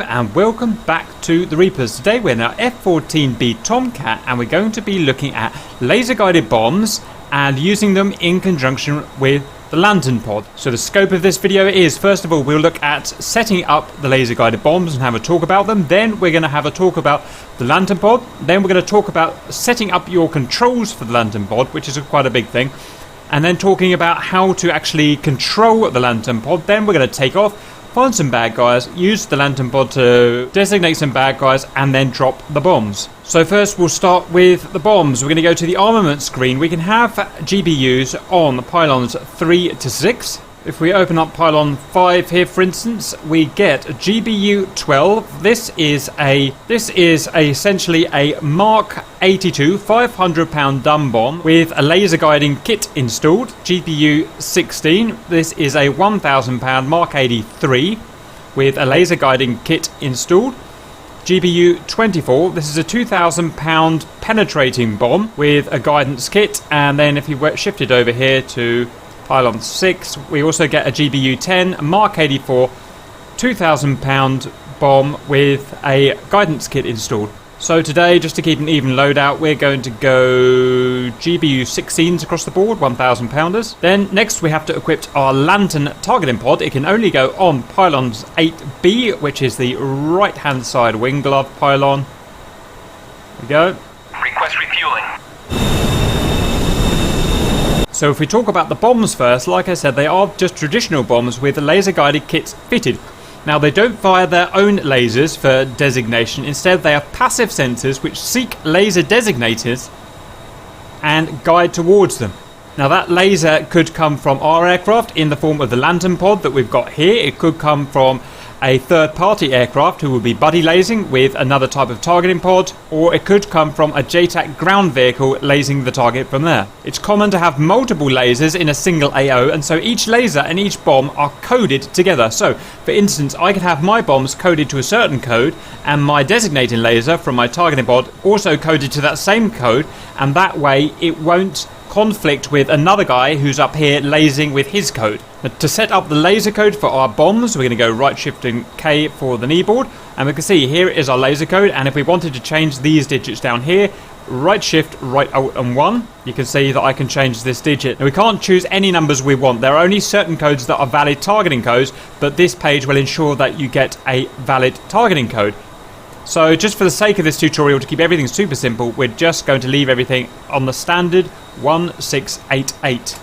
Hello and welcome back to the Reapers. Today we're in our F-14B Tomcat and we're going to be looking at laser guided bombs and using them in conjunction with the Lantern pod. So the scope of this video is, first of all, we'll look at setting up the laser guided bombs and have a talk about them. Then we're going to have a talk about the Lantern pod. Then we're going to talk about setting up your controls for the Lantern pod, which is quite a big thing. And then talking about how to actually control the Lantern pod. Then we're going to take off, find some bad guys, use the Lantern pod to designate some bad guys, and then drop the bombs. So first we'll start with the bombs. We're going to go to the armament screen. We can have GPUs on pylons 3 to 6. If we open up pylon 5 here, for instance, we get a GBU 12. This is essentially a Mark 82 500-pound dumb bomb with a laser guiding kit installed. GBU 16. This is a 1,000-pound Mark 83 with a laser guiding kit installed. GBU 24. This is a 2,000-pound penetrating bomb with a guidance kit. And then if you shifted over here to pylon 6, we also get a GBU 10 Mark 84 2,000-pound bomb with a guidance kit installed. So today, just to keep an even loadout, we're going to go GBU 16s across the board, 1,000-pounders. Then next we have to equip our Lantern targeting pod. It can only go on pylons 8B, which is the right-hand side wing glove pylon. There we go. Request refueling. So if we talk about the bombs first, like I said, they are just traditional bombs with laser guided kits fitted. Now they don't fire their own lasers for designation. Instead they have passive sensors which seek laser designators and guide towards them. Now that laser could come from our aircraft in the form of the Lantern pod that we've got here. It could come from a third-party aircraft who will be buddy lasing with another type of targeting pod, or it could come from a JTAC ground vehicle lasing the target from there. It's common to have multiple lasers in a single AO, and so each laser and each bomb are coded together. So, for instance, I could have my bombs coded to a certain code, and my designating laser from my targeting pod also coded to that same code, and that way it won't conflict with another guy who's up here lasing with his code. Now, to set up the laser code for our bombs, we're going to go right shift and K for the kneeboard, and we can see here is our laser code. And if we wanted to change these digits down here, right shift, right alt and 1, you can see that I can change this digit. Now we can't choose any numbers we want. There are only certain codes that are valid targeting codes, but this page will ensure that you get a valid targeting code. So just for the sake of this tutorial, to keep everything super simple, we're just going to leave everything on the standard 1688.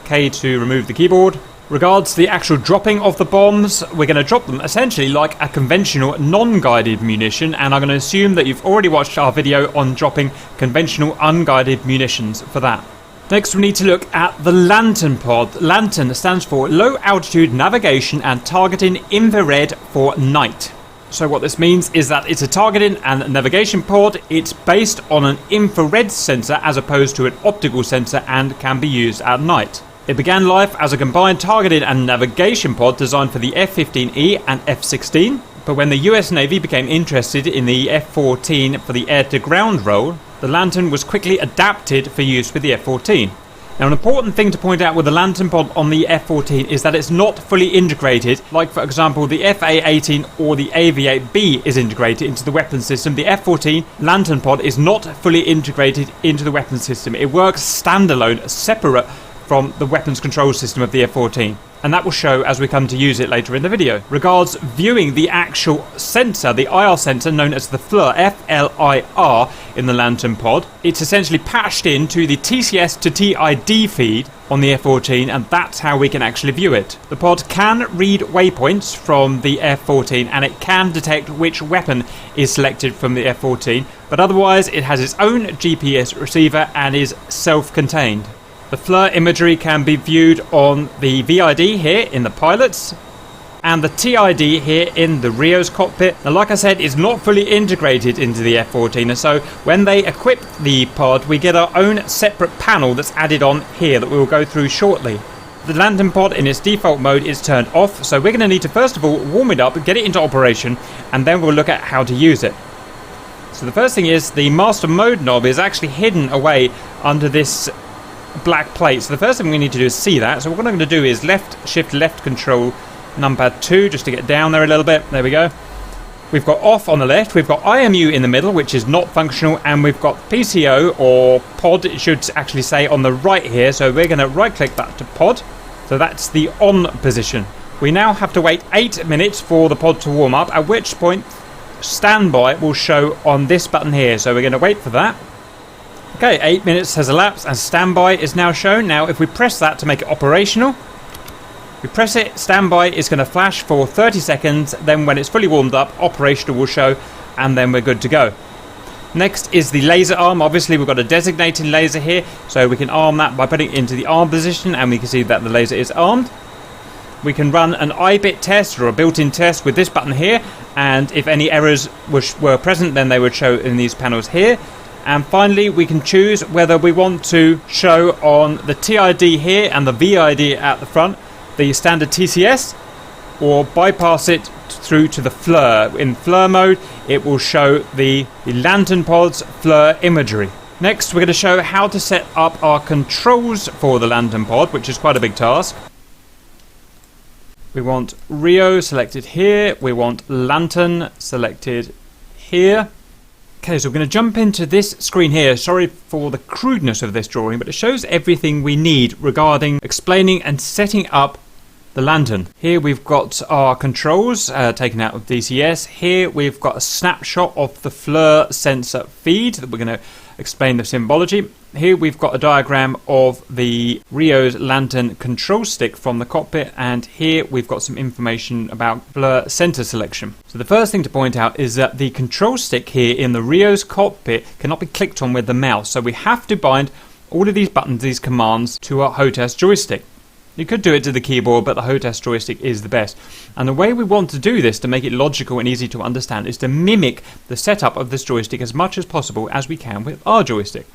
K to remove the keyboard. Regards the actual dropping of the bombs, we're going to drop them essentially like a conventional non-guided munition, and I'm going to assume that you've already watched our video on dropping conventional unguided munitions for that. Next we need to look at the Lantern pod. Lantern stands for Low Altitude Navigation and Targeting Infrared for Night. So what this means is that it's a targeting and navigation pod. It's based on an infrared sensor as opposed to an optical sensor and can be used at night. It began life as a combined targeting and navigation pod designed for the F-15E and F-16, but when the US Navy became interested in the F-14 for the air-to-ground role, the Lantern was quickly adapted for use with the F-14. Now an important thing to point out with the Lantern pod on the F-14 is that it's not fully integrated, like for example the FA-18 or the AV-8B is integrated into the weapon system. The F-14 Lantern pod is not fully integrated into the weapon system. It works standalone, separate from the weapons control system of the F-14. And that will show as we come to use it later in the video. Regards viewing the actual sensor, the IR sensor known as the FLIR, F-L-I-R, in the Lantern pod. It's essentially patched into the TCS to TID feed on the F-14, and that's how we can actually view it. The pod can read waypoints from the F-14, and it can detect which weapon is selected from the F-14, but otherwise it has its own GPS receiver and is self-contained. The FLIR imagery can be viewed on the VID here in the pilots and the TID here in the Rio's cockpit. Now like I said, it's not fully integrated into the F-14, and so when they equip the pod we get our own separate panel that's added on here that we will go through shortly. The Lantern pod in its default mode is turned off, so we're going to need to first of all warm it up, get it into operation, and then we'll look at how to use it. So the first thing is the master mode knob is actually hidden away under this black plate. So the first thing we need to do is see that. So what I'm going to do is left shift left control number 2 just to get down there a little bit. There we go. We've got off on the left, we've got IMU in the middle, which is not functional, and we've got PCO, or pod, it should actually say, on the right here. So we're going to right click that to pod. So that's the on position. We now have to wait 8 minutes for the pod to warm up, at which point standby will show on this button here. So we're going to wait for that. Okay, 8 minutes has elapsed and standby is now shown. Now if we press that to make it operational, we press it, standby is going to flash for 30 seconds, then when it's fully warmed up, operational will show, and then we're good to go. Next is the laser arm. Obviously we've got a designating laser here, so we can arm that by putting it into the arm position, and we can see that the laser is armed. We can run an iBit test or a built-in test with this button here, and if any errors were present, then they would show in these panels here. And finally, we can choose whether we want to show on the TID here and the VID at the front the standard TCS, or bypass it through to the FLIR. In FLIR mode, it will show the Lantern pod's FLIR imagery. Next, we're going to show how to set up our controls for the Lantern pod, which is quite a big task. We want Rio selected here. We want Lantern selected here. Okay, so we're going to jump into this screen here. Sorry for the crudeness of this drawing, but it shows everything we need regarding explaining and setting up the Lantern. Here we've got our controls taken out of DCS. Here we've got a snapshot of the FLIR sensor feed that we're going to explain the symbology. Here we've got a diagram of the Rio's Lantern control stick from the cockpit, and here we've got some information about FLIR sensor selection. So the first thing to point out is that the control stick here in the Rio's cockpit cannot be clicked on with the mouse, so we have to bind all of these buttons, these commands, to our HOTAS joystick. You could do it to the keyboard, but the HOTAS joystick is the best. And the way we want to do this to make it logical and easy to understand is to mimic the setup of this joystick as much as possible as we can with our joystick.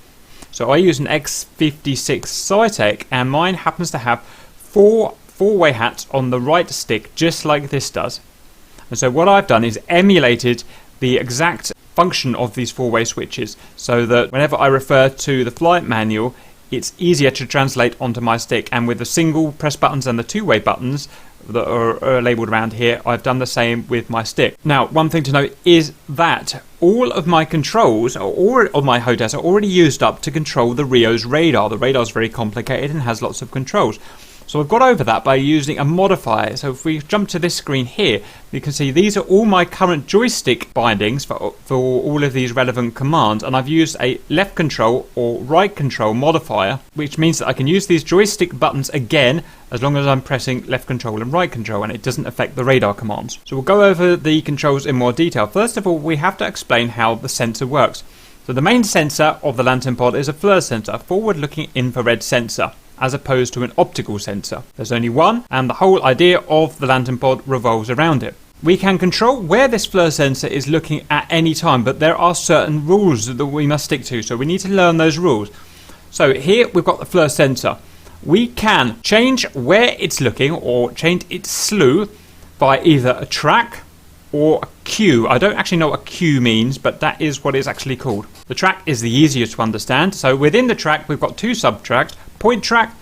So I use an X56 Cytec, and mine happens to have four-way hats on the right stick, just like this does. And so what I've done is emulated the exact function of these four-way switches, so that whenever I refer to the flight manual, it's easier to translate onto my stick. And with the single press buttons and the two-way buttons that are labelled around here, I've done the same with my stick. Now, one thing to note is that all of my controls, or all of my HOTAS, are already used up to control the Rio's radar. The radar is very complicated and has lots of controls. So I've got over that by using a modifier. So if we jump to this screen here, you can see these are all my current joystick bindings for all of these relevant commands, and I've used a left control or right control modifier, which means that I can use these joystick buttons again as long as I'm pressing left control and right control, and it doesn't affect the radar commands. So we'll go over the controls in more detail. First of all, we have to explain how the sensor works. So the main sensor of the Lantern pod is a FLIR sensor, a forward-looking infrared sensor, as opposed to an optical sensor. There's only one, and the whole idea of the Lantern pod revolves around it. We can control where this FLIR sensor is looking at any time, but there are certain rules that we must stick to, so we need to learn those rules. So here we've got the FLIR sensor. We can change where it's looking or change its slew by either a track or a queue. I don't actually know what a queue means, but that is what it's actually called. The track is the easiest to understand. So within the track, we've got two sub-tracks, point track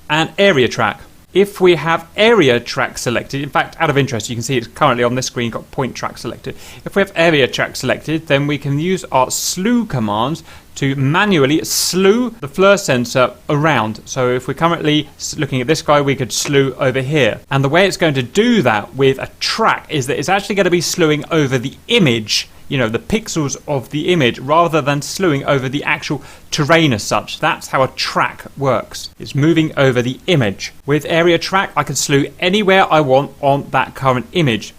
and area track. If we have area track selected, in fact, out of interest, you can see it's currently on this screen got point track selected. If we have area track selected, then we can use our slew commands to manually slew the FLIR sensor around. So if we're currently looking at this guy, we could slew over here. And the way it's going to do that with a track is that it's actually going to be slewing over the image, you know, the pixels of the image, rather than slewing over the actual terrain as such. That's how a track works. It's moving over the image. With area track, I can slew anywhere I want on that current image.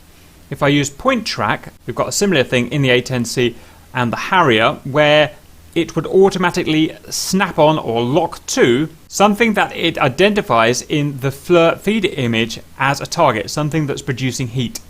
If I use point track, we've got a similar thing in the A10C and the Harrier, where it would automatically snap on or lock to something that it identifies in the FLIR feed image as a target, something that's producing heat.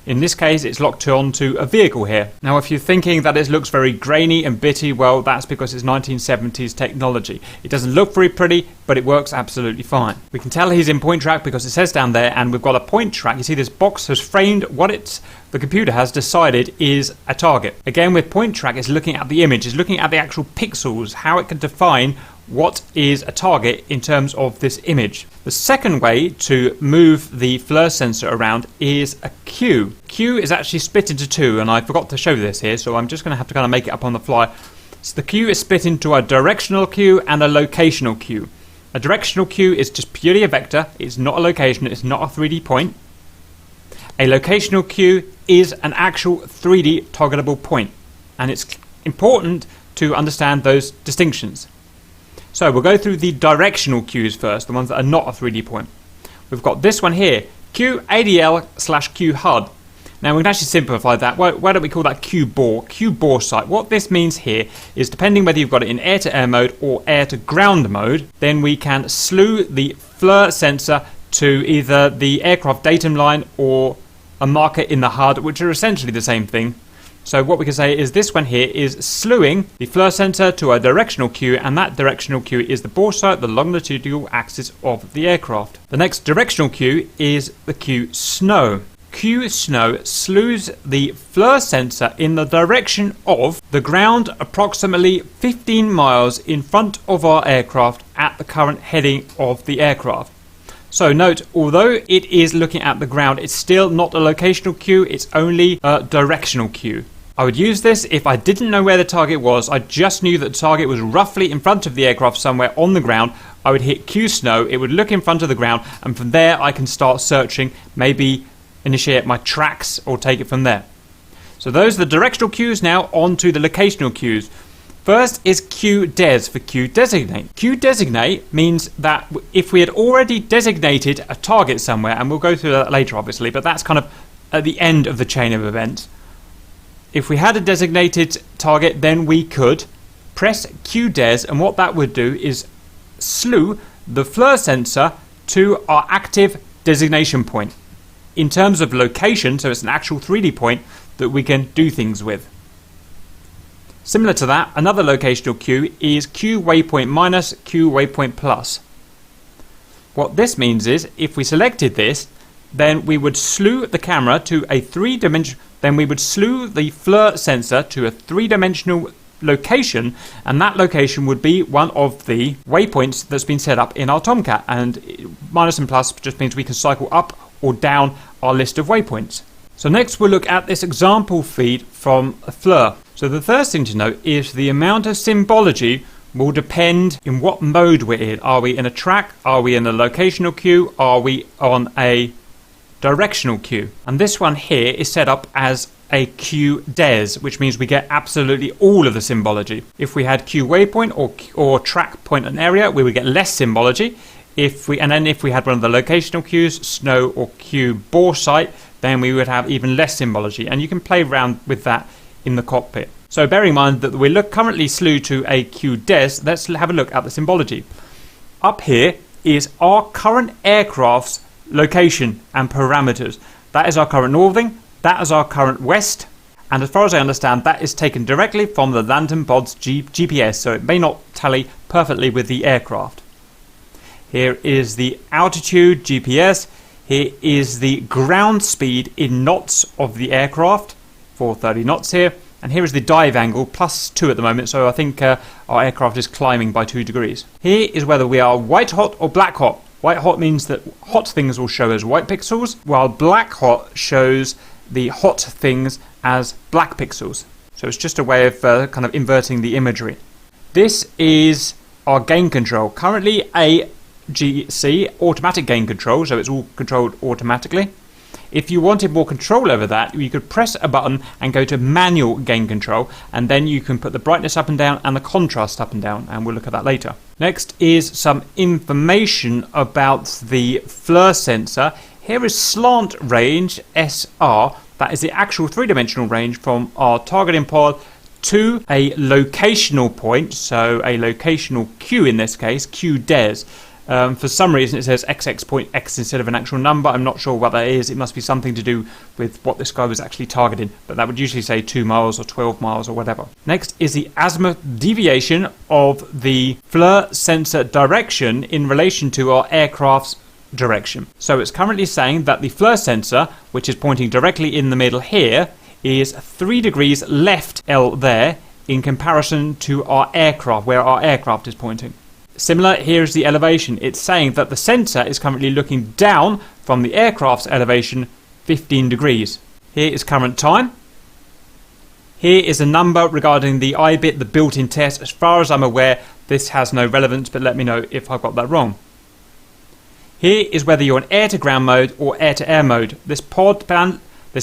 In this case, it's locked onto a vehicle here. Now, if you're thinking that it looks very grainy and bitty, well, that's because it's 1970s technology. It doesn't look very pretty, but it works absolutely fine. We can tell he's in point track because it says down there, and we've got a point track. You see this box has framed what the computer has decided is a target. Again, with point track, it's looking at the image, it's looking at the actual pixels, how it can define what is a target in terms of this image. The second way to move the FLIR sensor around is a queue. Queue is actually split into two, and I forgot to show this here, so I'm just going to have to kind of make it up on the fly. So the queue is split into a directional queue and a locational queue. A directional queue is just purely a vector. It's not a location. It's not a 3D point. A locational queue is an actual 3D targetable point, and it's important to understand those distinctions. So we'll go through the directional queues first, the ones that are not a 3D point. We've got this one here, QADL/QHUD. Now we can actually simplify that. Why don't we call that Q bore site? What this means here is, depending whether you've got it in air-to-air mode or air-to-ground mode, then we can slew the FLIR sensor to either the aircraft datum line or a marker in the HUD, which are essentially the same thing. So what we can say is this one here is slewing the FLIR sensor to a directional queue, and that directional queue is the bore site, the longitudinal axis of the aircraft. The next directional queue is the Q SNOW. Q SNOW slews the FLIR sensor in the direction of the ground, approximately 15 miles in front of our aircraft at the current heading of the aircraft. So note, although it is looking at the ground, it's still not a locational queue, it's only a directional queue. I would use this if I didn't know where the target was. I just knew that the target was roughly in front of the aircraft somewhere on the ground. I would hit Q SNOW, it would look in front of the ground, and from there I can start searching, maybe initiate my tracks or take it from there. So those are the directional queues. Now on to the locational queues. First is QDes for Q designate. Q designate means that if we had already designated a target somewhere, and we'll go through that later obviously, but that's kind of at the end of the chain of events. If we had a designated target, then we could press QDes, and what that would do is slew the FLIR sensor to our active designation point. In terms of location, so it's an actual 3D point that we can do things with. Similar to that, another locational queue is Q waypoint minus, Q waypoint plus. What this means is, if we selected this, then we would slew the camera to a then we would slew the FLIR sensor to a 3-dimensional location, and that location would be one of the waypoints that's been set up in our Tomcat, and minus and plus just means we can cycle up or down our list of waypoints. So next we'll look at this example feed from FLIR. So the first thing to note is the amount of symbology will depend in what mode we're in. Are we in a track? Are we in a locational queue? Are we on a directional queue? And this one here is set up as a QDes, which means we get absolutely all of the symbology. If we had Q waypoint or track point and area, we would get less symbology. If we had one of the locational queues, SNOW or Q bore site, then we would have even less symbology, and you can play around with that in the cockpit. So bearing in mind that we're currently slew to a QDes, let's have a look at the symbology. Up here is our current aircraft's location and parameters. That is our current northing, that is our current west, and as far as I understand, that is taken directly from the LANTIRN pod's GPS, so it may not tally perfectly with the aircraft. Here is the altitude GPS. Here is the ground speed in knots of the aircraft, 430 knots here. And here is the dive angle, +2 at the moment, so I think our aircraft is climbing by 2 degrees. Here is whether we are white hot or black hot. White hot means that hot things will show as white pixels, while black hot shows the hot things as black pixels. So it's just a way of kind of inverting the imagery. This is our gain control. Currently AGC, automatic gain control, so it's all controlled automatically. If you wanted more control over that, you could press a button and go to manual gain control, and then you can put the brightness up and down and the contrast up and down, and we'll look at that later. Next is some information about the FLIR sensor. Here is slant range SR, that is the actual 3-dimensional range from our targeting pod to a locational point, so a locational queue in this case, QDes. For some reason it says XX.X instead of an actual number. I'm not sure what that is. It must be something to do with what this guy was actually targeting, but that would usually say 2 miles or 12 miles or whatever. Next is the azimuth deviation of the FLIR sensor direction in relation to our aircraft's direction. So it's currently saying that the FLIR sensor, which is pointing directly in the middle here, is 3 degrees left L there in comparison to our aircraft, where our aircraft is pointing. Similar, here is the elevation. It's saying that the sensor is currently looking down from the aircraft's elevation 15 degrees. Here is current time. Here is a number regarding the I-bit, the built-in test. As far as I'm aware, this has no relevance, but let me know if I've got that wrong. Here is whether you're in air-to-ground mode or air-to-air mode. This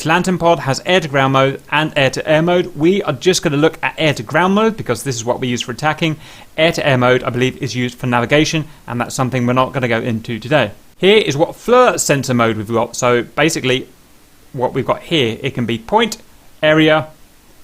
Lantern pod has air-to-ground mode and air-to-air mode. We are just going to look at air-to-ground mode because this is what we use for attacking. Air-to-air mode, I believe, is used for navigation, and that's something we're not going to go into today. Here is what FLIR sensor mode we've got. So basically, what we've got here, it can be point, area,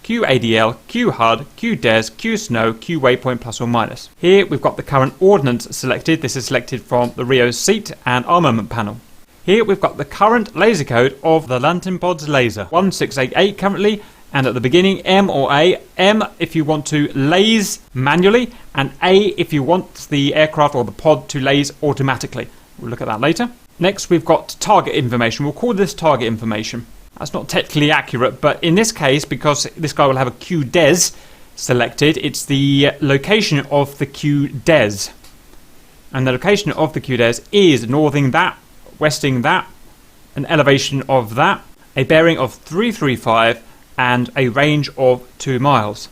QADL, QHUD, QDES, QSNOW, QWaypoint plus or minus. Here we've got the current ordnance selected. This is selected from the RIO seat and armament panel. Here we've got the current laser code of the Lantern pod's laser. 1688 currently, and at the beginning M or A. M if you want to laze manually, and A if you want the aircraft or the pod to laze automatically. We'll look at that later. Next we've got target information. We'll call this target information. That's not technically accurate, but in this case, because this guy will have a QDES selected, it's the location of the QDES. And the location of the QDES is northing that, westing that, an elevation of that, a bearing of 335, and a range of 2 miles.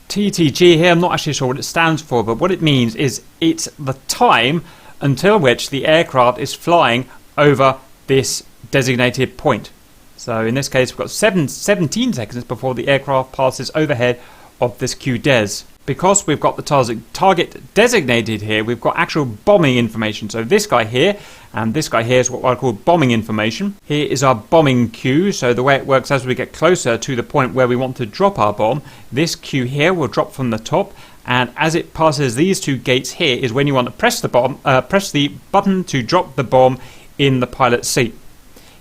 TTG here, I'm not actually sure what it stands for, but what it means is it's the time until which the aircraft is flying over this designated point. So in this case, we've got 17 seconds before the aircraft passes overhead of this QDES. Because we've got the target designated here, we've got actual bombing information. So this guy here and this guy here is what I call bombing information. Here is our bombing queue. So the way it works, as we get closer to the point where we want to drop our bomb, this queue here will drop from the top. And as it passes these 2 gates here is when you want to press the button to drop the bomb in the pilot's seat.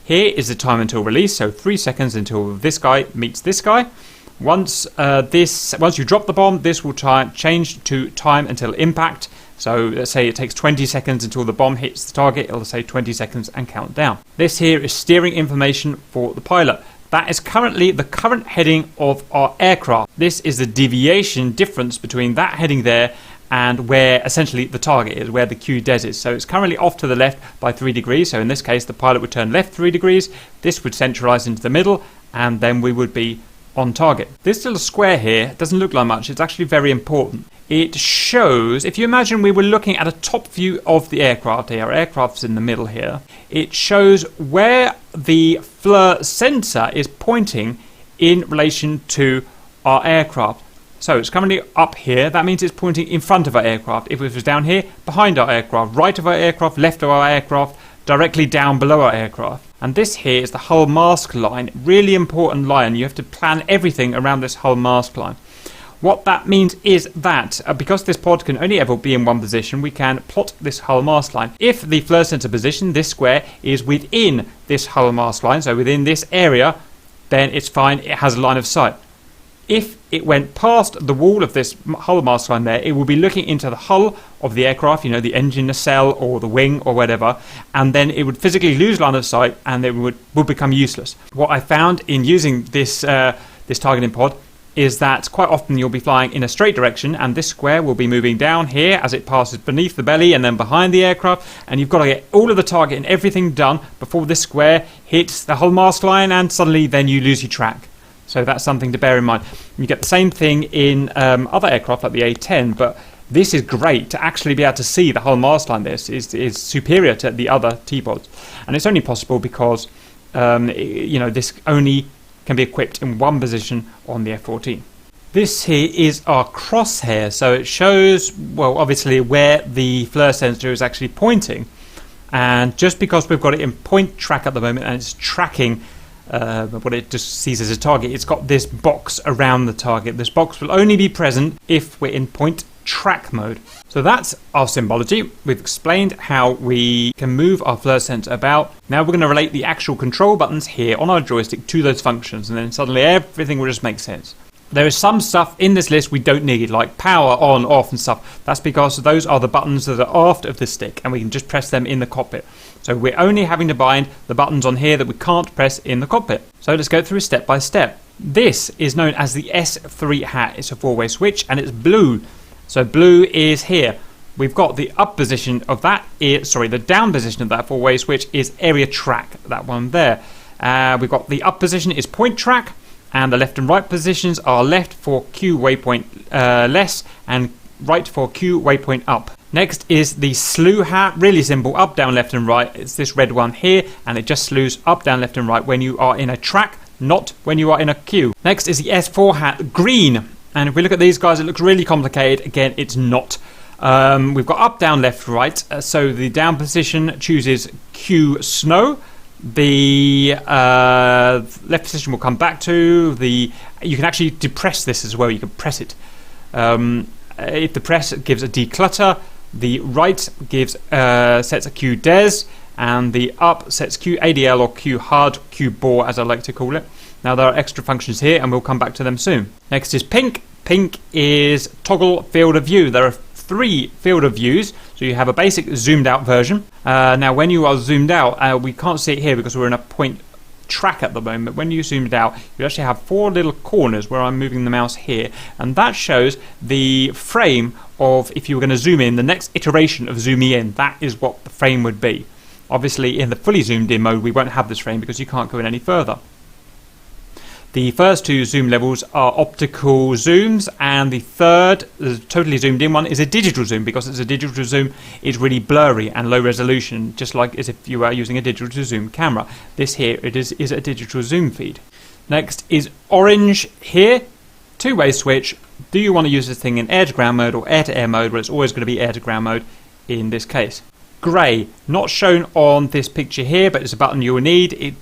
Here is the time until release, so 3 seconds until this guy meets this guy. Once you drop the bomb, this will change to time until impact. So let's say it takes 20 seconds until the bomb hits the target. It'll say 20 seconds and count down. This here is steering information for the pilot. That is currently the current heading of our aircraft. This is the deviation difference between that heading there and where essentially the target is, where the QDES is. So it's currently off to the left by 3 degrees. So in this case, the pilot would turn left 3 degrees. This would centralize into the middle, and then we would be on target. This little square here doesn't look like much. It's actually very important. It shows, if you imagine we were looking at a top view of the aircraft here, our aircraft's in the middle here, it shows where the FLIR sensor is pointing in relation to our aircraft. So it's currently up here. That means it's pointing in front of our aircraft. If it was down here, behind our aircraft, right of our aircraft, left of our aircraft, directly down below our aircraft. And this here is the hull mask line. Really important line. You have to plan everything around this hull mask line. What that means is that because this pod can only ever be in one position, we can plot this hull mask line. If the FLIR sensor position, this square, is within this hull mask line, so within this area, then it's fine. It has a line of sight. If it went past the wall of this hull mask line there, it will be looking into the hull of the aircraft, you know, the engine nacelle or the wing or whatever, and then it would physically lose line of sight and it would become useless. What I found in using this targeting pod is that quite often you'll be flying in a straight direction and this square will be moving down here as it passes beneath the belly and then behind the aircraft, and you've got to get all of the target and everything done before this square hits the hull mask line, and suddenly then you lose your track. So that's something to bear in mind. You get the same thing in other aircraft like the A-10, but this is great to actually be able to see the hull mast line. This is superior to the other TPODs, and it's only possible because this only can be equipped in one position on the F-14. This here is our crosshair, so it shows, well, obviously where the FLIR sensor is actually pointing, and just because we've got it in point track at the moment and it's tracking what it just sees as a target, it's got this box around the target. This box will only be present if we're in point track mode. So that's our symbology. We've explained how we can move our FLIR sensor about. Now we're going to relate the actual control buttons here on our joystick to those functions, and then suddenly everything will just make sense. There is some stuff in this list we don't need, like power on, off and stuff. That's because those are the buttons that are aft of the stick and we can just press them in the cockpit. So we're only having to bind the buttons on here that we can't press in the cockpit. So let's go through step by step. This is known as the S3 hat. It's a four-way switch and it's blue. So blue is here. we've got the up position of that, the down position of that four-way switch is area track, that one there. We've got the up position is point track, and the left and right positions are left for Q waypoint less and right for Q waypoint up. Next is the slew hat, really simple, up, down, left and right. It's this red one here, and it just slews up, down, left and right when you are in a track, not when you are in a queue. Next is the S4 hat, green. And if we look at these guys, it looks really complicated. Again, it's not. We've got up, down, left, right. So the down position chooses Q snow. The left position will come back to the. You can actually depress this as well. You can press it. If the press gives a declutter, the right gives sets a Q des, and the up sets Q ADL or Q hard, Q bore as I like to call it. Now there are extra functions here, and we'll come back to them soon. Next is pink. Pink is toggle field of view. There are 3 field of views, so you have a basic zoomed out version. Now when you are zoomed out, we can't see it here because we're in a point track at the moment. When you zoomed out, you actually have 4 little corners where I'm moving the mouse here, and that shows the frame of, if you were going to zoom in, the next iteration of zooming in, that is what the frame would be. Obviously in the fully zoomed in mode we won't have this frame because you can't go in any further. The first 2 zoom levels are optical zooms, and the third, the totally zoomed in one, is a digital zoom. Because it's a digital zoom, it's really blurry and low resolution, just like as if you were using a digital zoom camera. This here is a digital zoom feed. Next is orange here, 2-way switch. Do you want to use this thing in air-to-ground mode or air-to-air mode? Well, it's always going to be air-to-ground mode in this case. Grey, not shown on this picture here, but it's a button you will need. It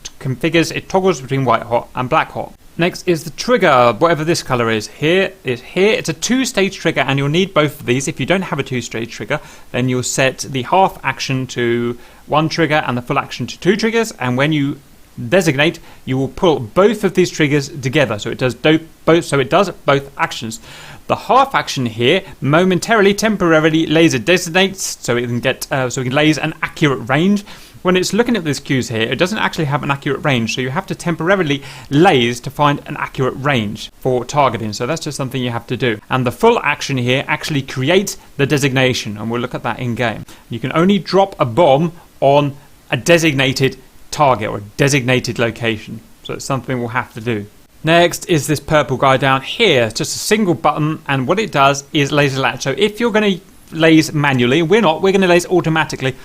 toggles between white hot and black hot. Next is the trigger, whatever this colour is. Here. It's a 2-stage trigger, and you'll need both of these. If you don't have a 2-stage trigger, then you'll set the half action to 1 trigger and the full action to 2 triggers. And when you designate, you will pull both of these triggers together, so it does both actions. The half action here temporarily laser designates, so it can get laser an accurate range. When it's looking at these cues here, it doesn't actually have an accurate range, so you have to temporarily laze to find an accurate range for targeting. So that's just something you have to do. And the full action here actually creates the designation, and we'll look at that in game. You can only drop a bomb on a designated target or a designated location, so it's something we'll have to do. Next is this purple guy down here. It's just a single button, and what it does is laser latch. So if you're going to laze manually, we're going to laze automatically.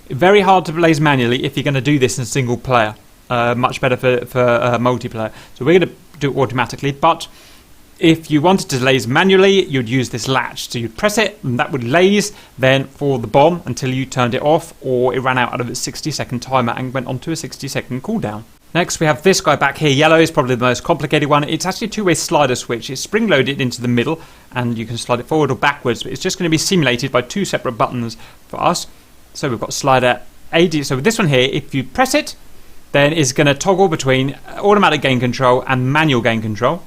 Very hard to laze manually if you're going to do this in single player. Much better for multiplayer. So we're going to do it automatically, but if you wanted to laze manually, you'd use this latch. So you'd press it, and that would laze then for the bomb until you turned it off, or it ran out of its 60-second timer and went on to a 60-second cooldown. Next we have this guy back here. Yellow is probably the most complicated one. It's actually a 2-way slider switch. It's spring loaded into the middle, and you can slide it forward or backwards, but it's just going to be simulated by 2 separate buttons for us. So we've got slider AD. So with this one here, if you press it, then it's going to toggle between automatic gain control and manual gain control.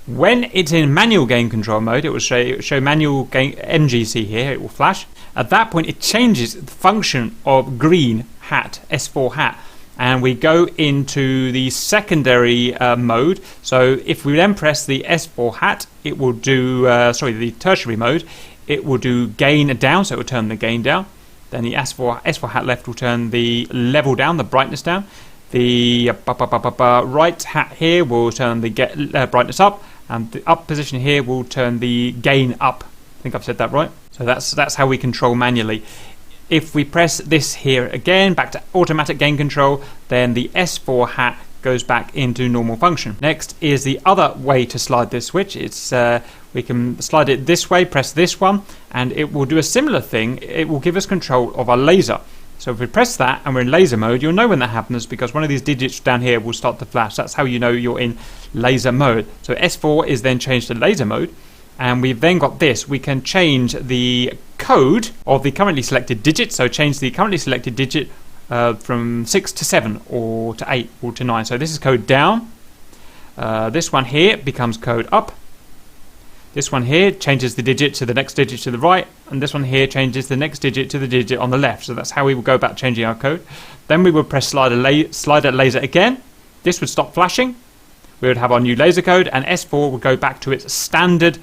When it's in manual gain control mode, it will show manual gain MGC here. It will flash. At that point, it changes the function of green hat, S4 hat, and we go into the secondary mode. So if we then press the S4 hat, it will do the tertiary mode. It will do gain down, so it will turn the gain down. Then the S4 hat left will turn the level down, the brightness down. The right hat here will turn the brightness up, and the up position here will turn the gain up. I think I've said that right. So that's how we control manually. If we press this here again, back to automatic gain control, then the S4 hat goes back into normal function. Next is the other way to slide this switch. It's we can slide it this way, press this one, and it will do a similar thing. It will give us control of our laser. So if we press that and we're in laser mode, you'll know when that happens because one of these digits down here will start to flash. That's how you know you're in laser mode. So S4 is then changed to laser mode, and we've then got this. We can change the code of the currently selected digit. So change the currently selected digit from 6 to 7 or to 8 or to 9. So this is code down. This one here becomes code up. This one here changes the digit to the next digit to the right, and this one here changes the next digit to the digit on the left. So that's how we will go about changing our code. Then we would press slider laser again. This would stop flashing. We would have our new laser code, and S4 would go back to its standard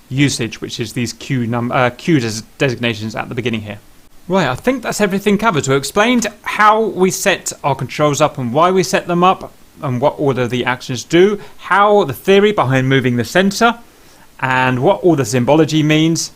usage, which is these Q designations at the beginning here. Right, I think that's everything covered. So I explained how we set our controls up and why we set them up and what order the actions do, how the theory behind moving the sensor, and what all the symbology means.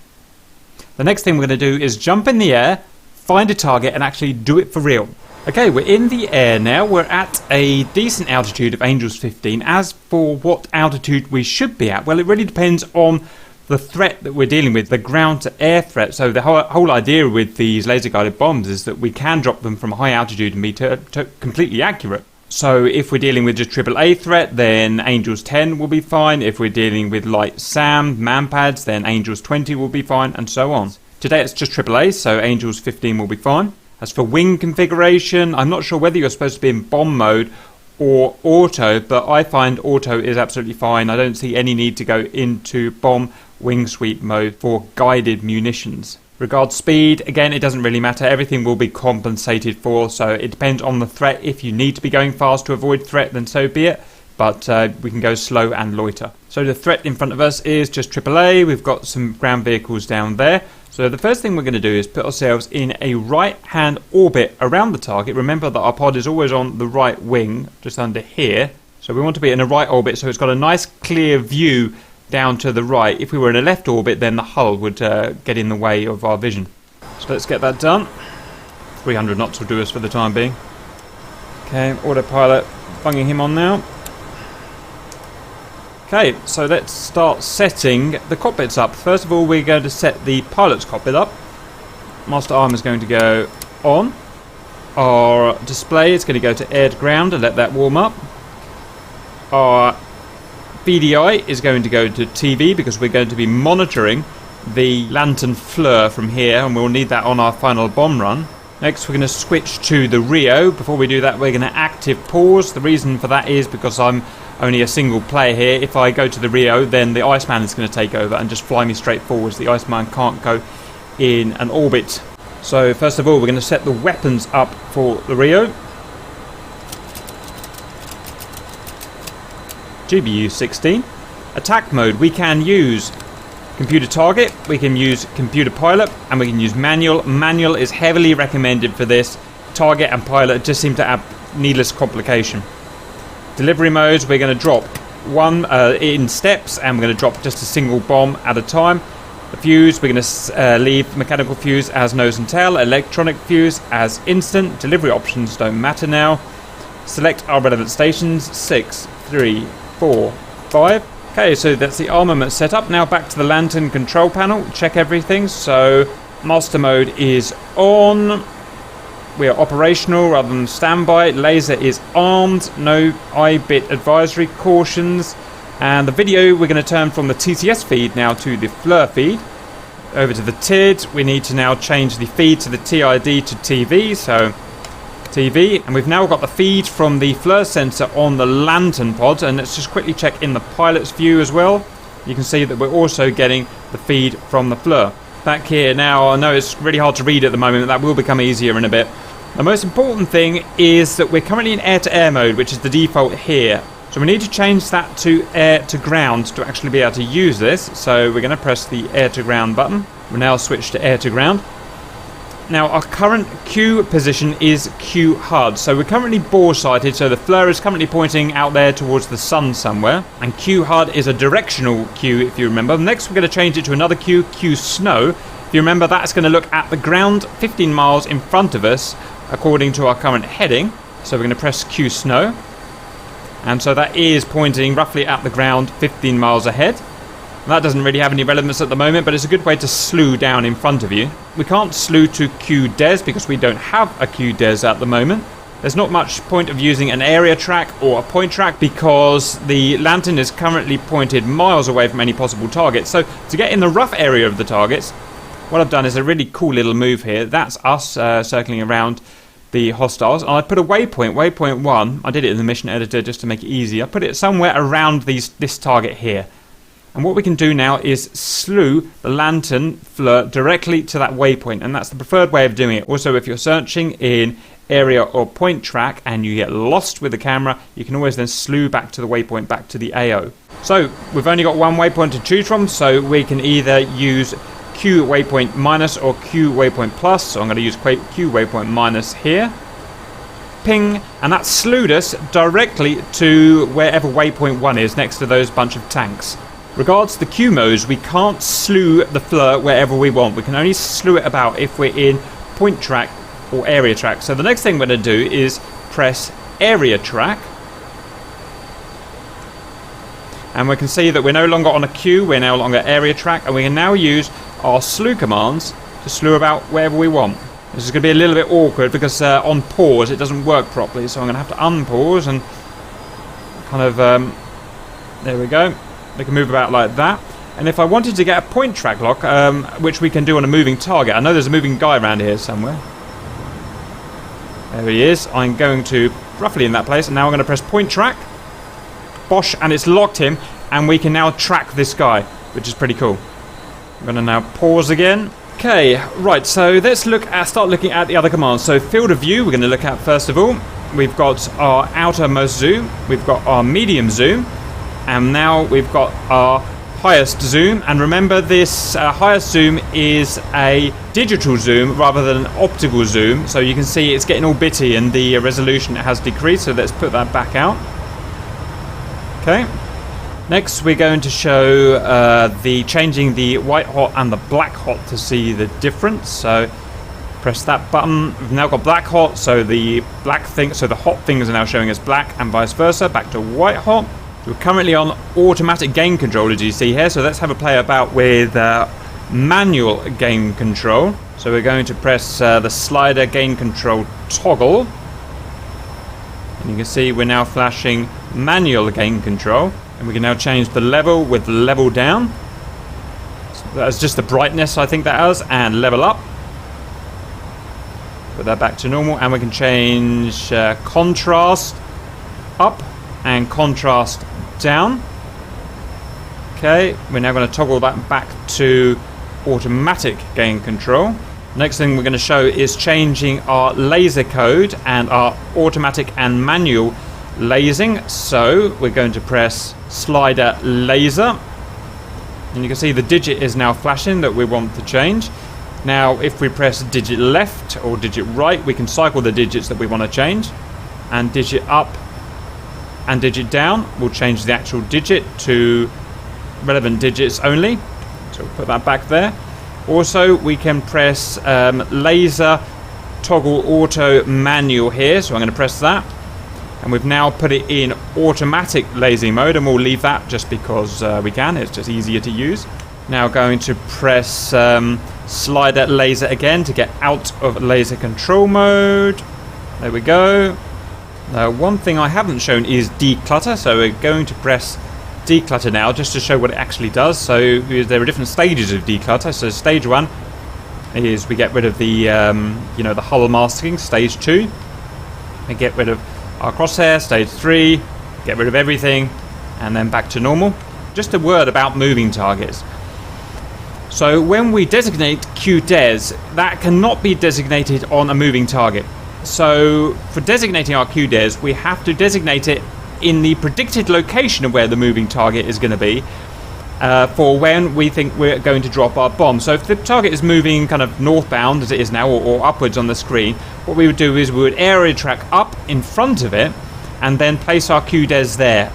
The next thing we're going to do is jump in the air, find a target and actually do it for real. Okay, we're in the air now. We're at a decent altitude of Angels 15. As for what altitude we should be at, well, it really depends on the threat that we're dealing with, the ground-to-air threat. So the whole idea with these laser-guided bombs is that we can drop them from a high altitude and be completely accurate. So if we're dealing with just AAA threat, then Angels 10 will be fine. If we're dealing with light SAM, manpads, then Angels 20 will be fine, and so on. Today it's just AAA, so Angels 15 will be fine. As for wing configuration, I'm not sure whether you're supposed to be in bomb mode or auto, but I find auto is absolutely fine. I don't see any need to go into bomb wing sweep mode for guided munitions. Regards speed, again, it doesn't really matter. Everything will be compensated for, so it depends on the threat. If you need to be going fast to avoid threat, then so be it. But we can go slow and loiter. So the threat in front of us is just AAA. We've got some ground vehicles down there. So the first thing we're going to do is put ourselves in a right-hand orbit around the target. Remember that our pod is always on the right wing, just under here. So we want to be in a right orbit, so it's got a nice clear view down to the right. If we were in a left orbit, then the hull would get in the way of our vision. So let's get that done. 300 knots will do us for the time being. Okay, autopilot, bunging him on now. Okay, so let's start setting the cockpits up. First of all, we're going to set the pilot's cockpit up. Master arm is going to go on. Our display is going to go to air to ground and let that warm up. Our VDI is going to go to TV because we're going to be monitoring the lantern flare from here, and we'll need that on our final bomb run. Next, we're going to switch to the Rio. Before we do that, we're going to active pause. The reason for that is because I'm only a single player here. If I go to the Rio, then the Iceman is going to take over and just fly me straight forwards. The Iceman can't go in an orbit. So first of all, we're going to set the weapons up for the Rio. GBU 16. Attack mode, we can use computer target, we can use computer pilot, and we can use manual. Manual is heavily recommended for this. Target and pilot just seem to add needless complication. Delivery modes, we're going to drop one in steps, and we're going to drop just a single bomb at a time. The fuse, we're going to leave mechanical fuse as nose and tail, electronic fuse as instant. Delivery options don't matter now. Select our relevant stations, 6, 3, 4, 5. Okay, so that's the armament set up. Now back to the Lantern control panel. Check everything. So master mode is on. We are operational rather than standby. Laser is armed. No I-bit advisory cautions. And the video, we're going to turn from the TCS feed now to the FLIR feed. Over to the TID. We need to now change the feed to the TID to TV. So TV, and we've now got the feed from the FLIR sensor on the Lantern pod, and let's just quickly check in the pilot's view as well. You can see that we're also getting the feed from the FLIR. Back here now, I know it's really hard to read at the moment, that will become easier in a bit. The most important thing is that we're currently in air-to-air mode, which is the default here. So we need to change that to air-to-ground to actually be able to use this. So we're going to press the air-to-ground button. We'll now switch to air-to-ground. Now our current Q position is Q HUD, so we're currently bore sighted, so the FLIR is currently pointing out there towards the sun somewhere, and Q HUD is a directional Q if you remember. Next we're going to change it to another Q, Q Snow. If you remember, that's going to look at the ground 15 miles in front of us according to our current heading. So we're going to press Q Snow, and so that is pointing roughly at the ground 15 miles ahead. That doesn't really have any relevance at the moment, but it's a good way to slew down in front of you. We can't slew to QDES because we don't have a QDES at the moment. There's not much point of using an area track or a point track because the Lantern is currently pointed miles away from any possible target. So to get in the rough area of the targets, what I've done is a really cool little move here. That's us circling around the hostiles. And I put a waypoint, waypoint 1. I did it in the mission editor just to make it easy. I put it somewhere around this target here. And what we can do now is slew the Lantern FLIR directly to that waypoint, and that's the preferred way of doing it. Also, if you're searching in area or point track and you get lost with the camera, you can always then slew back to the waypoint, back to the AO. So we've only got one waypoint to choose from, so we can either use Q waypoint minus or Q waypoint plus. So I'm going to use Q waypoint minus here. Ping, and that slewed us directly to wherever waypoint 1 is, next to those bunch of tanks. Regards to the Q modes, we can't slew the FLIR wherever we want. We can only slew it about if we're in point track or area track. So the next thing we're going to do is press area track. And we can see that we're no longer on a Q, we're no longer area track, and we can now use our slew commands to slew about wherever we want. This is going to be a little bit awkward because on pause it doesn't work properly, so I'm going to have to unpause and kind of, there we go. We can move about like that. And if I wanted to get a point track lock, which we can do on a moving target, I know there's a moving guy around here somewhere. There he is. I'm going to roughly in that place, and now I'm going to press point track. Bosh, and it's locked him, and we can now track this guy, which is pretty cool. I'm going to now pause again. Okay, right, so let's start looking at the other commands. So field of view, we're going to look at first of all. We've got our outermost zoom, we've got our medium zoom, and now we've got our highest zoom. And remember, this highest zoom is a digital zoom rather than an optical zoom. So you can see it's getting all bitty and the resolution has decreased. So let's put that back out. Okay. Next, we're going to show changing the white hot and the black hot to see the difference. So press that button. We've now got black hot, so the hot things are now showing us black, and vice versa. Back to white hot. We're currently on automatic gain control, as you see here. So let's have a play about with manual gain control. So we're going to press the slider gain control toggle. And you can see we're now flashing manual gain control, and we can now change the level with level down. So that's just the brightness, I think that has, and level up. Put that back to normal, and we can change contrast up and contrast down. Okay, we're now going to toggle that back to automatic gain control. Next thing we're going to show is changing our laser code and our automatic and manual lasing. So we're going to press slider laser, and you can see the digit is now flashing that we want to change. Now if we press digit left or digit right, we can cycle the digits that we want to change, and digit up and digit down will change the actual digit to relevant digits only. So we'll put that back there. Also, we can press laser toggle auto manual here, so I'm going to press that, and we've now put it in automatic lasing mode, and we'll leave that just because we can. It's just easier to use. Now going to press slider laser again to get out of laser control mode. There we go. Now one thing I haven't shown is declutter, so we're going to press declutter now just to show what it actually does. So there are different stages of declutter. So stage 1 is we get rid of the the hull masking. Stage 2, we get rid of our crosshair. Stage 3, get rid of everything, and then back to normal. Just a word about moving targets. So when we designate QDes, that cannot be designated on a moving target. So for designating our QDes, we have to designate it in the predicted location of where the moving target is going to be for when we think we're going to drop our bomb. So if the target is moving kind of northbound as it is now, or upwards on the screen, what we would do is we would area track up in front of it and then place our QDes there.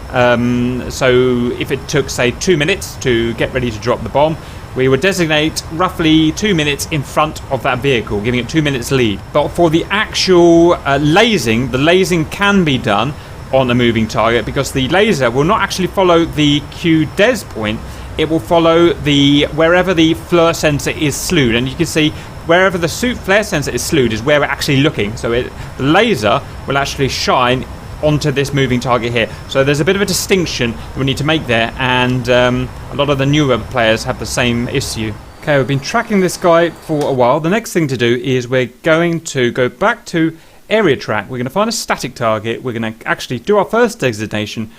So if it took, say, 2 minutes to get ready to drop the bomb, we would designate roughly 2 minutes in front of that vehicle, giving it 2 minutes lead. But for the actual lasing, the lasing can be done on a moving target, because the laser will not actually follow the QDes point. It will follow wherever the FLIR sensor is slewed, and you can see wherever the suit flare sensor is slewed is where we're actually looking. So the laser will actually shine onto this moving target here. So there's a bit of a distinction that we need to make there, and a lot of the newer players have the same issue. Okay, we've been tracking this guy for a while. The next thing to do is we're going to go back to area track. We're going to find a static target. We're going to actually do our first designation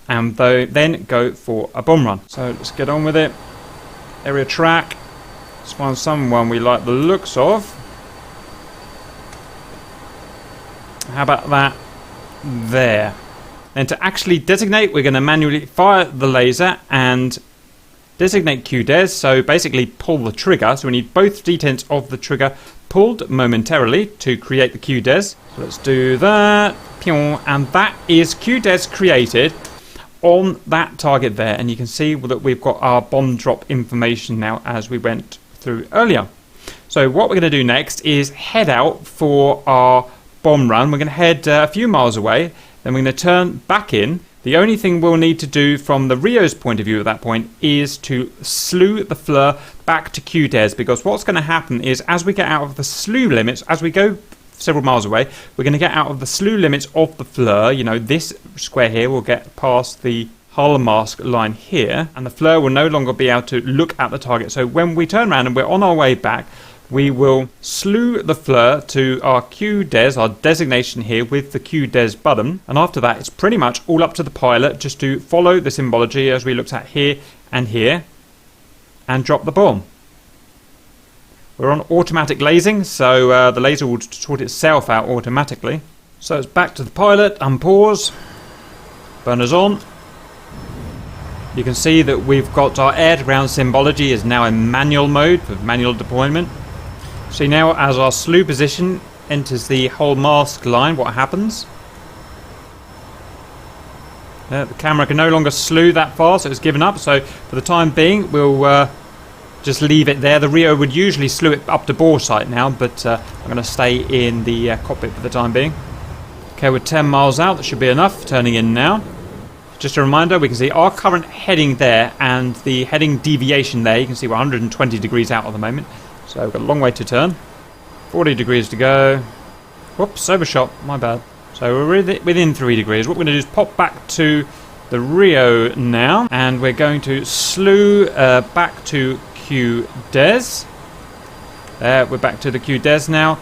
and then go for a bomb run. So let's get on with it. Area track. Let's find someone we like the looks of. How about that there? Then to actually designate, we're going to manually fire the laser and designate QDes, so basically pull the trigger. So we need both detents of the trigger pulled momentarily to create the QDes. So let's do that. And that is QDes created on that target there. And you can see that we've got our bomb drop information now as we went through earlier. So what we're going to do next is head out for our bomb run. We're going to head a few miles away. Then we're going to turn back in. The only thing we'll need to do from the Rio's point of view at that point is to slew the FLIR back to QDes, because what's going to happen is as we get out of the slew limits, as we go several miles away, we're going to get out of the slew limits of the FLIR. You know, this square here will get past the hull mask line here, and the FLIR will no longer be able to look at the target. So when we turn around and we're on our way back, we will slew the FLIR to our QDes, our designation here with the QDes button. And after that, it's pretty much all up to the pilot just to follow the symbology as we looked at here and here and drop the bomb. We're on automatic lasing, so the laser will sort itself out automatically. So it's back to the pilot, unpause, burners on. You can see that we've got our air-to-ground symbology is now in manual mode for manual deployment. See now as our slew position enters the whole mask line, what happens? The camera can no longer slew that far, so it's given up. So for the time being, we'll just leave it there. The Rio would usually slew it up to bore sight now, but I'm going to stay in the cockpit for the time being. Okay, we're 10 miles out. That should be enough. Turning in now. Just a reminder, we can see our current heading there and the heading deviation there. You can see we're 120 degrees out at the moment. So we've got a long way to turn. 40 degrees to go. Whoops, overshot. My bad. So we're within 3 degrees. What we're going to do is pop back to the Rio now. And we're going to slew back to QDes. We're back to the QDes now.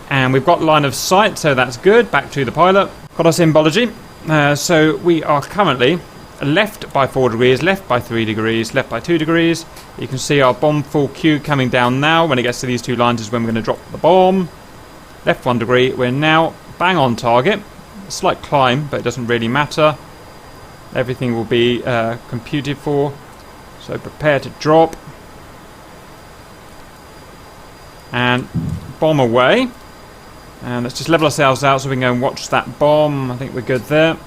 And we've got line of sight, so that's good. Back to the pilot. Got our symbology. So we are currently left by 4 degrees, left by 3 degrees, left by 2 degrees. You can see our bomb full Q coming down now. When it gets to these two lines is when we're going to drop the bomb. Left 1 degree. We're now bang on target. A slight climb, but it doesn't really matter. Everything will be computed for. So prepare to drop. And bomb away. And let's just level ourselves out so we can go and watch that bomb. I think we're good there.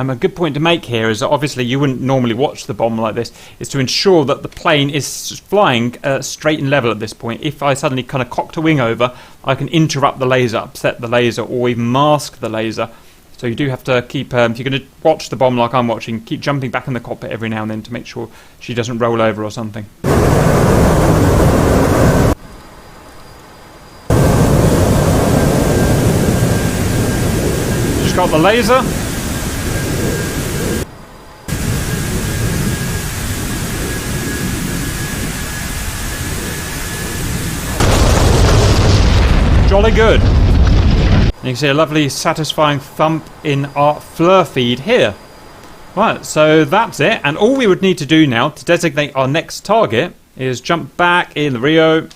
A good point to make here is that obviously you wouldn't normally watch the bomb like this, is to ensure that the plane is flying straight and level at this point. If I suddenly kind of cocked a wing over, I can interrupt the laser, upset the laser, or even mask the laser. So you do have to keep, if you're going to watch the bomb like I'm watching, keep jumping back in the cockpit every now and then to make sure she doesn't roll over or something. Just got the laser. Jolly good. You can see a lovely satisfying thump in our FLIR feed here. Right, so that's it. And all we would need to do now to designate our next target is jump back in the Rio. We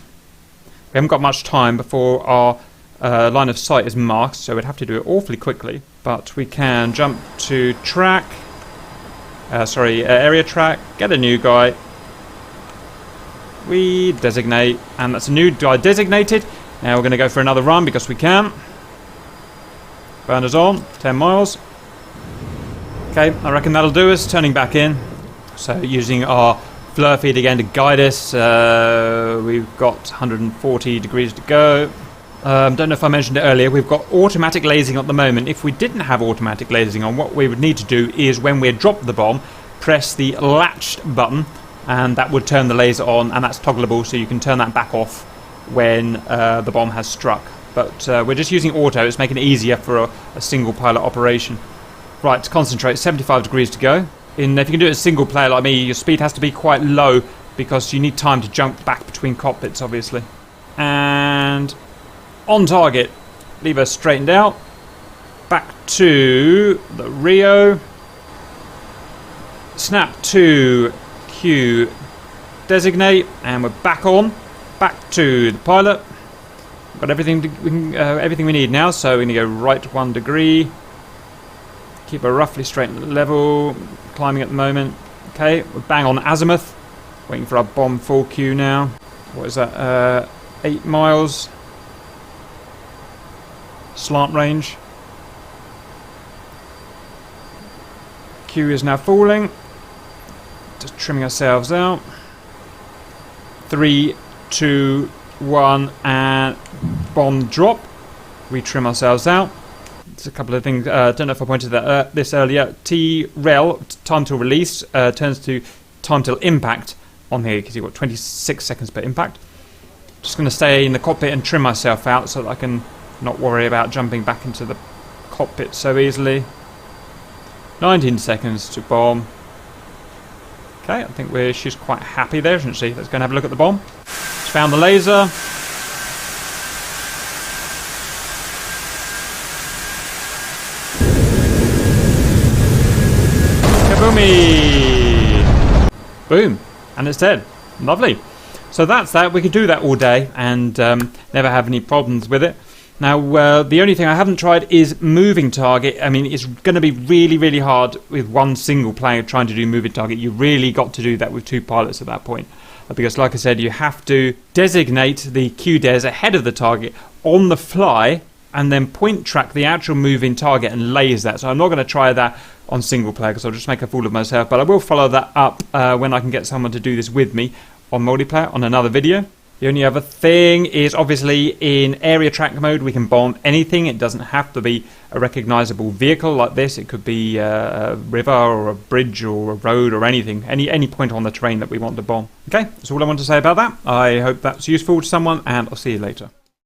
haven't got much time before our line of sight is marked, so we'd have to do it awfully quickly. But we can jump to track. Area track. Get a new guy. We designate, and that's a new guy designated. Now we're going to go for another run because we can. Burners on, 10 miles. Okay, I reckon that'll do us. Turning back in. So using our FLIR feed again to guide us. We've got 140 degrees to go. Don't know if I mentioned it earlier, we've got automatic lasing at the moment. If we didn't have automatic lasing on, what we would need to do is when we drop the bomb, press the latched button, and that would turn the laser on, and that's toggleable, so you can turn that back off when the bomb has struck. But we're just using auto. It's making it easier for a single pilot operation. Right, to concentrate, 75 degrees to go. If you can do it as a single player like me, your speed has to be quite low because you need time to jump back between cockpits, obviously. And on target, lever straightened out. Back to the Rio. Snap to Q designate, and we're back on. Back to the pilot. Got everything everything we need now, so we're going to go right 1 degree. Keep a roughly straight level. Climbing at the moment. Okay, we're bang on azimuth. Waiting for our bomb full Q now. What is that? 8 miles. Slant range. Q is now falling. Just trimming ourselves out. 3, 2, 1, and bomb drop. We trim ourselves out. There's a couple of things. Don't know if I pointed that this earlier. T-rel, time till release, turns to time till impact on here because you've got 26 seconds per impact. Just going to stay in the cockpit and trim myself out so that I can not worry about jumping back into the cockpit so easily. 19 seconds to bomb. Okay, I think she's quite happy there, isn't she? Let's go and have a look at the bomb. She's found the laser. Kaboomy! Boom. And it's dead. Lovely. So that's that. We could do that all day and never have any problems with it. Now, the only thing I haven't tried is moving target. I mean, it's going to be really, really hard with one single player trying to do moving target. You really got to do that with 2 pilots at that point. Because, like I said, you have to designate the QDes ahead of the target on the fly and then point track the actual moving target and laze that. So I'm not going to try that on single player because I'll just make a fool of myself. But I will follow that up when I can get someone to do this with me on multiplayer on another video. The only other thing is obviously in area track mode we can bomb anything. It doesn't have to be a recognizable vehicle like this. It could be a river or a bridge or a road or anything. Any point on the terrain that we want to bomb. Okay, that's all I want to say about that. I hope that's useful to someone and I'll see you later.